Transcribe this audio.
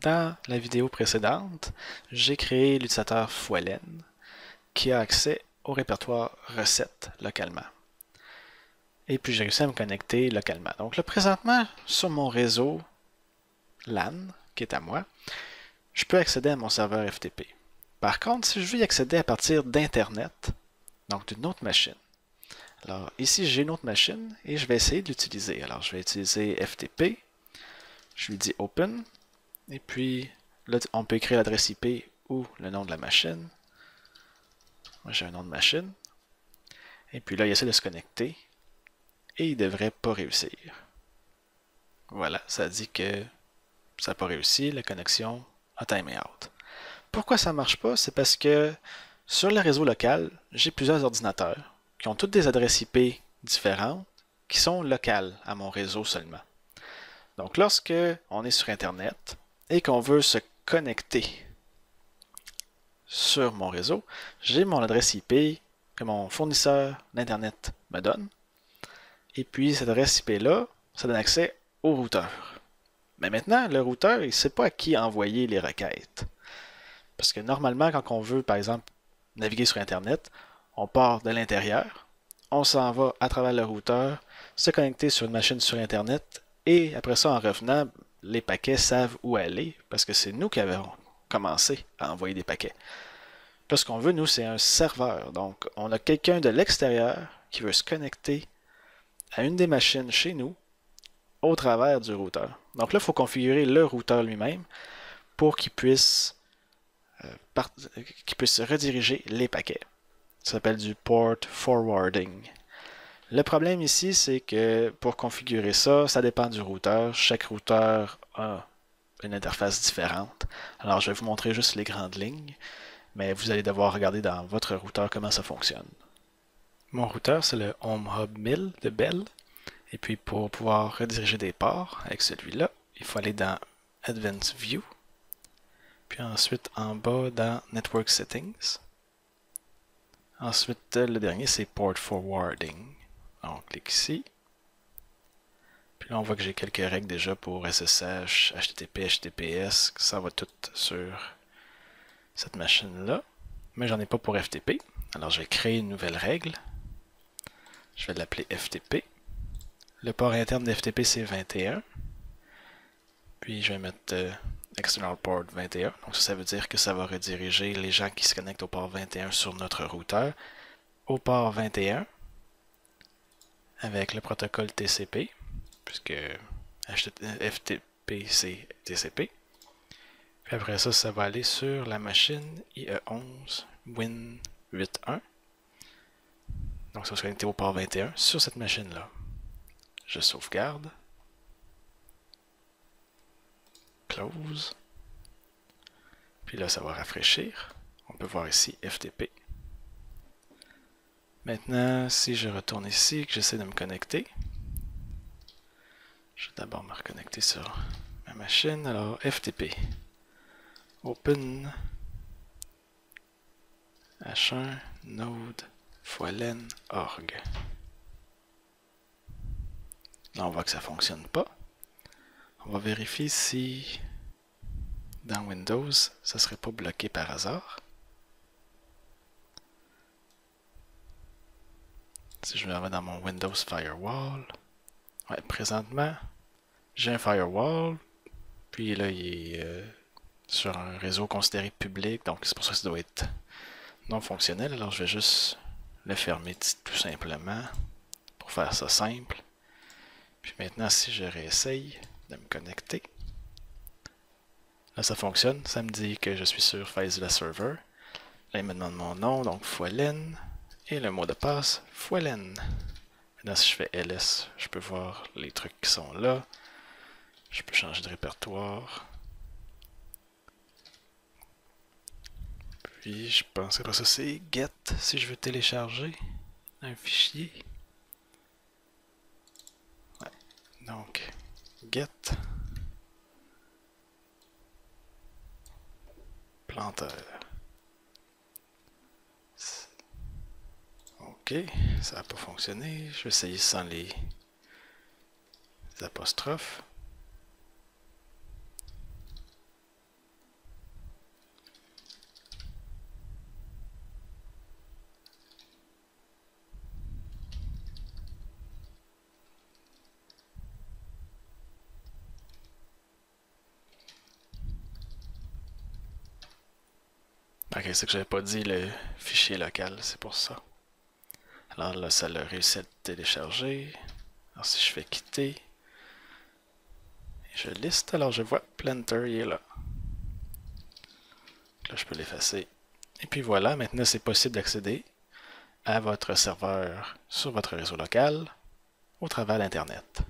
Dans la vidéo précédente, j'ai créé l'utilisateur Fouellen qui a accès au répertoire recettes localement. Et puis j'ai réussi à me connecter localement. Donc là, présentement, sur mon réseau LAN, qui est à moi, je peux accéder à mon serveur FTP. Par contre, si je veux y accéder à partir d'Internet, donc d'une autre machine, alors ici j'ai une autre machine et je vais essayer de l'utiliser. Alors je vais utiliser FTP, je lui dis Open, et puis là on peut écrire l'adresse IP ou le nom de la machine. Moi j'ai un nom de machine. Et puis là il essaie de se connecter et il ne devrait pas réussir. Voilà, ça dit que ça n'a pas réussi, la connexion a timé out. Pourquoi ça ne marche pas? C'est parce que sur le réseau local, j'ai plusieurs ordinateurs qui ont toutes des adresses IP différentes qui sont locales à mon réseau seulement. Donc lorsque on est sur Internet et qu'on veut se connecter sur mon réseau, j'ai mon adresse IP que mon fournisseur d'Internet me donne. Et puis cette adresse IP-là, ça donne accès au routeur. Mais maintenant, le routeur, il ne sait pas à qui envoyer les requêtes. Parce que normalement, quand on veut, par exemple, naviguer sur Internet, on part de l'intérieur, on s'en va à travers le routeur, se connecter sur une machine sur Internet, et après ça, en revenant, les paquets savent où aller, parce que c'est nous qui avons commencé à envoyer des paquets. Là, ce qu'on veut, nous, c'est un serveur. Donc, on a quelqu'un de l'extérieur qui veut se connecter à une des machines chez nous au travers du routeur. Donc là, il faut configurer le routeur lui-même pour qu'il puisse rediriger les paquets. Ça s'appelle du port forwarding. Le problème ici, c'est que pour configurer ça, ça dépend du routeur. Chaque routeur a une interface différente. Alors, je vais vous montrer juste les grandes lignes, mais vous allez devoir regarder dans votre routeur comment ça fonctionne. Mon routeur, c'est le Home Hub 1000 de Bell. Et puis, pour pouvoir rediriger des ports avec celui-là, il faut aller dans Advanced View. Puis ensuite, en bas, dans Network Settings. Ensuite, le dernier, c'est Port Forwarding. On clique ici. Puis là, on voit que j'ai quelques règles déjà pour SSH, HTTP, HTTPS. Ça va tout sur cette machine-là. Mais j'en ai pas pour FTP. Alors, je vais créer une nouvelle règle. Je vais l'appeler FTP. Le port interne de FTP, c'est 21. Puis, je vais mettre External Port 21. Donc, ça veut dire que ça va rediriger les gens qui se connectent au port 21 sur notre routeur au port 21 avec le protocole TCP, puisque FTP c'est TCP. Puis après ça, ça va aller sur la machine IE11 Win 8.1. Donc ça va se connecter au port 21 sur cette machine-là. Je sauvegarde. Close. Puis là, ça va rafraîchir. On peut voir ici FTP. Maintenant, si je retourne ici et que j'essaie de me connecter, je vais d'abord me reconnecter sur ma machine. Alors, FTP. Open H1 Node Fouellen org. Là, on voit que ça ne fonctionne pas. On va vérifier si dans Windows, ça ne serait pas bloqué par hasard. Si je me remets dans mon Windows Firewall, ouais, présentement, j'ai un firewall, puis là, il est sur un réseau considéré public, donc c'est pour ça que ça doit être non fonctionnel. Alors, je vais juste le fermer tout simplement pour faire ça simple. Puis maintenant, si je réessaye de me connecter, là, ça fonctionne. Ça me dit que je suis sur Faisallah Server. Là, il me demande mon nom, donc Fouellen. Et le mot de passe, Fouellen. Maintenant, si je fais ls, je peux voir les trucs qui sont là. Je peux changer de répertoire. Puis, je pense que ça, c'est get, si je veux télécharger un fichier. Ouais. Donc, get. Planteur. Ok, ça n'a pas fonctionné. Je vais essayer sans les apostrophes. Ok, c'est que j'avais pas dit le fichier local, c'est pour ça. Alors là, ça l'a réussi à télécharger. Alors si je fais quitter, je liste, alors je vois Planter, il est là. Là, je peux l'effacer. Et puis voilà, maintenant c'est possible d'accéder à votre serveur sur votre réseau local au travers d'Internet.